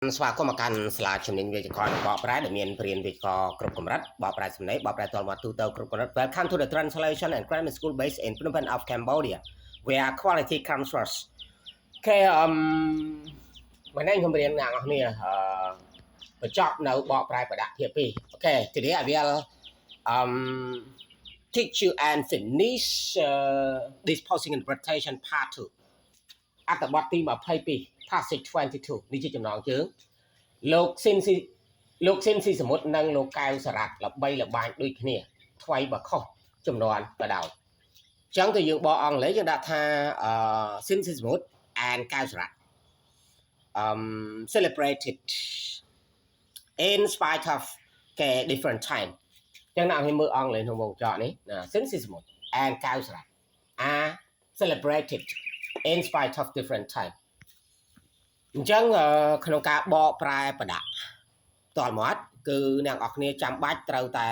ស្វាគមន៍មកកាន់សាលាជំនាញវិទ្យាបកប្រែដែលមានព្រៀនវិទ្យាគ្រប់កម្រិតបកប្រែសំណេរបកប្រែតលមកទូទៅគ្រប់កម្រិត Welcome to the translation and grammar school based in Phnom Penh of Cambodia where quality comes first គេមកនេះខ្ញុំរៀនអ្នកនរគ្នាបញ្ចប់នៅបកប្រែបដភាគ2 Okay today I will teach you and finish this posting interpretation part 2អត្ថបទទី22 passage 22នេះជាចំណងជើងលោកស៊ីនស៊ីសមុទ្រនិងលោកកែវសារ៉ាត់ល្បីល្បាញដូចគ្នាថ្មីបើខុសចំនួនក៏ដោយអញ្ចឹងទៅយើងបកអង់គ្លេសយើងដាក់ថាស៊ីនស៊ីសមុទ្រ and កែវសារ៉ាត់celebrated in spite of different time អញ្ចឹងអ្នកមើលអង់គ្លេសក្នុងវងចោនេះស៊ីនស៊ីសមុទ្រ and កែវសារ៉ាត់ are celebrated in spite of different time អញ្ចឹងក្នុងការបកប្រែបដតលមកគឺអ្នកនរគ្នាចាំបាច់ត្រូវតែ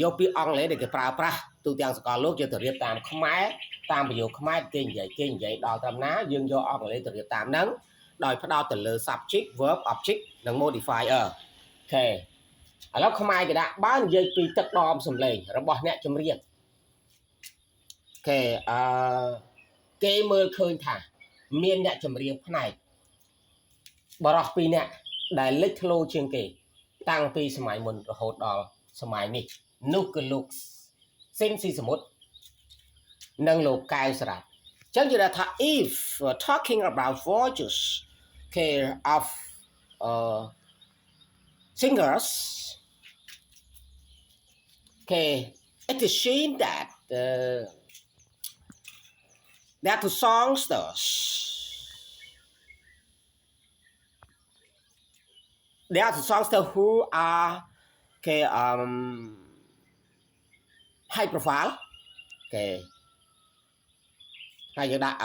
យកពាក្យអង់គ្លេសដែលគេប្រើប្រាស់ទូទាំងសកលលោកយកទៅរៀបតាមខ្មែរតាមប្រយោគខ្មែរគេនិយាយដល់ត្រឹមណាយើងយកអង់គ្លេសទៅរៀបតាមហ្នឹងដោយផ្ដោតទៅលើ subject verb object និង modifier អូខេឥឡូវខ្មែរគេដាក់បើនិយាយពីទឹកដមសម្លេងរបស់អ្នកចម្រៀងអូខេគេមើលឃើញថាមានអ្នកចម្រៀងផ្នែកបរោះ2នាក់ដែលលេចធ្លោជាងគេតាំងពីសម័យមុនរហូតដល់សម័យនេះនោះគឺលោកស៊ីនស៊ីសមុទ្រនិងលោកកែវសារ៉ាត់អញ្ចឹងនិយាយថា if talking about voices care of singers okay it is seen that that the songsters there are songsters who are okay high profile okay ហើយយើងដាក់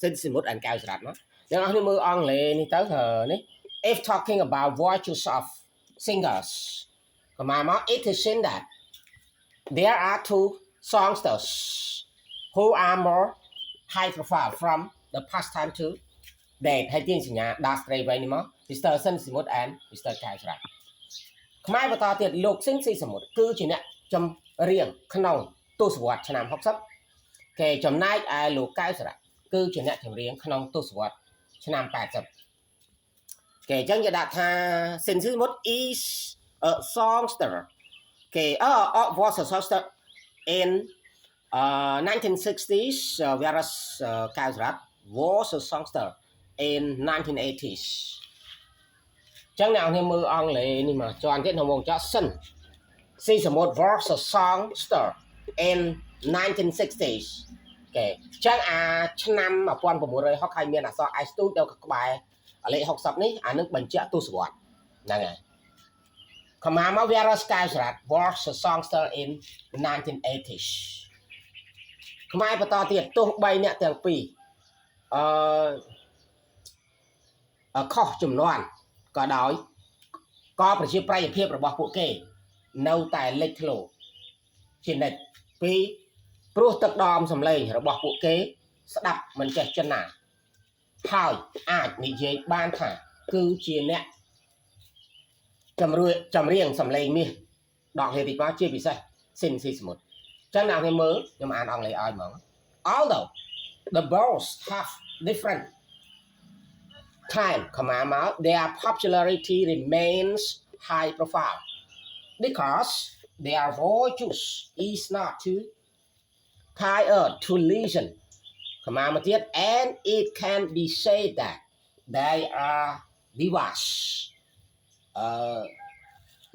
ស៊ីនស៊ីមុទ្រ and កែវសារ៉ាត់មកយើងអស់នេះមើលអង់គ្លេសនេះទៅនេះ if talking about voices of singers ក៏មក it is seen that there are two songsters who are more high profile from the past time to date ហើយទាញសញ្ញាដាក់ស្ត្រីវែងនេះមក Mr. ស៊ីនស៊ីមុទ្រ and Mr. កែវសារ៉ាត់ខ្មែរបន្តទៀតលោកស៊ីនស៊ីសមុទ្រគឺជាអ្នកចម្រៀងក្នុងទសវត្សរ៍ឆ្នាំ60គេចំណែកឯលោកកែវសារ៉ាត់គឺជាអ្នកចម្រៀងក្នុងទសវត្សរ៍ឆ្នាំ80គេអញ្ចឹងគេដាក់ថា ស៊ីនស៊ីសមុទ្រ is a songster គេ was a songster in 1960s whereas កែវសារ៉ាត់ was a songster in 1980s ចឹងអ្នកនរមើលអង់គ្លេសនេះមកជាន់ទៀតក្នុងវងចោសិនស៊ីសមុទ្រ was a songster in 1960s គេចឹងឆ្នាំ1960ហើយមានអក្សរ S ទូចទៅក្បែរលេខ60នេះអានឹងបញ្ជាក់ទសវត្សរ៍ហ្នឹងហើយខ្មែរមក whereas កែវសារ៉ាត់ was a songster in 1980s ខ្មែរបន្តទៀតទោះបីអ្នកទាំងពីរខុសចំនួនក៏ដោយក៏ប្រជាប្រិយភាពរបស់ពួកគេនៅតែលេចធ្លោជានិច្ចពីព្រោះទឹកដមសម្លេងរបស់ពួកគេស្ដាប់មិនចេះចិនណាហើយអាចនិយាយបានថាគឺជាអ្នកចម្រៀងសម្លេងមាសដកហេតុតិចមកជាពិសេសស៊ីនស៊ីសមុទ្រចឹងអ្នកគេមើលខ្ញុំអានអង់គ្លេសឲ្យហ្មង although the both have different time ខ្មែរមក their popularity remains high profile because their voices is not too tired to listen ខ្មែរមកទៀត and it can be said that they are divas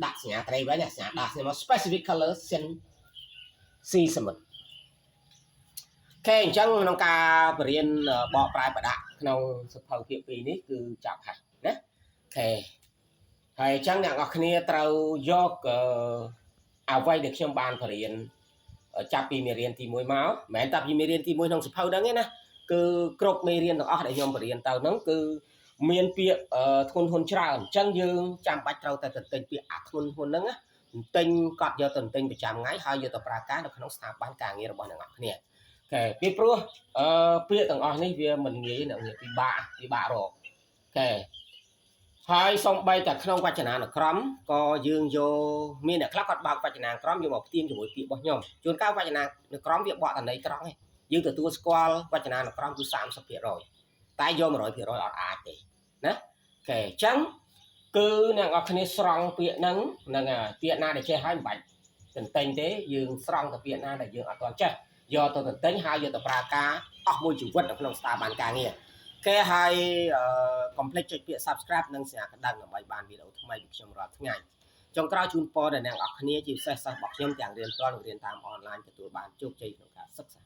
ដាក់សញ្ញាត្រីវិញសញ្ញាដាក់សញ្ញាមក specific colors in season អញ្ចឹងក្នុងការបរៀនបកប្រែបដក្នុងសភៅភាគ2នេះគឺចាប់ហើយណាអូខេហើយអញ្ចឹងអ្នកនរគ្នាត្រូវយកអ្វីដែលខ្ញុំបានបរៀនចាប់ពីមេរៀនទី1មកមិនមែនតែពីមេរៀនទី1ក្នុងសភៅហ្នឹងទេណាគឺគ្រប់មេរៀនទាំងអស់ដែលខ្ញុំបរៀនទៅហ្នឹងគឺមានពាក្យធ្ងន់ច្រើនអញ្ចឹងយើងចាំបាច់ត្រូវតែទន្ទិញពាក្យអាធ្ងន់ហ្នឹងណាទិញកត់យកទៅទន្ទិញប្រចាំថ្ងៃហើយយកទៅប្រើការនៅក្នុងស្ថាប័នការងាររបស់អ្នកនរគ្នាអូខេពីព្រោះពាក្យទាំងអស់នេះវាមិនងាយអ្នកនិយាយពិបាករកអូខេ ហើយសំបីតែក្នុងវចនានុក្រមក៏យើងយកមានអ្នកខ្លះគាត់បើកវចនានុក្រមយកមកផ្ទៀងជាមួយពាក្យរបស់ខ្ញុំជួនកាលវចនានុក្រមវាបកតន័យត្រង់ឯងយើងទទួលស្គាល់វចនានុក្រមគឺ 30% តែយក 100% អត់អាចទេណាអូខេអញ្ចឹងគឺអ្នកនរគ្នាស្រង់ពាក្យហ្នឹងនឹងពាក្យណាដែលចេះហើយមិនបាច់ទន្ទិញទេយើងស្រង់តែពាក្យណាដែលយើងអត់ទាន់ចេះយកទៅទន្ទិញហើយយកទៅប្រើការអស់មួយជីវិតនៅក្នុងស្ថាប័នការងារគេហើយកុំភ្លេចចុចពាក្យ Subscribe និងសញ្ញាកណ្ដឹងដើម្បីបានវីដេអូថ្មីពីខ្ញុំរាល់ថ្ងៃចុងក្រោយជូនពរដល់អ្នកនរគ្នាជាពិសេសសិស្សរបស់ខ្ញុំទាំងរៀនផ្ទាល់និងរៀនតាមអនឡាញទទួលបានជោគជ័យក្នុងការសិក្សា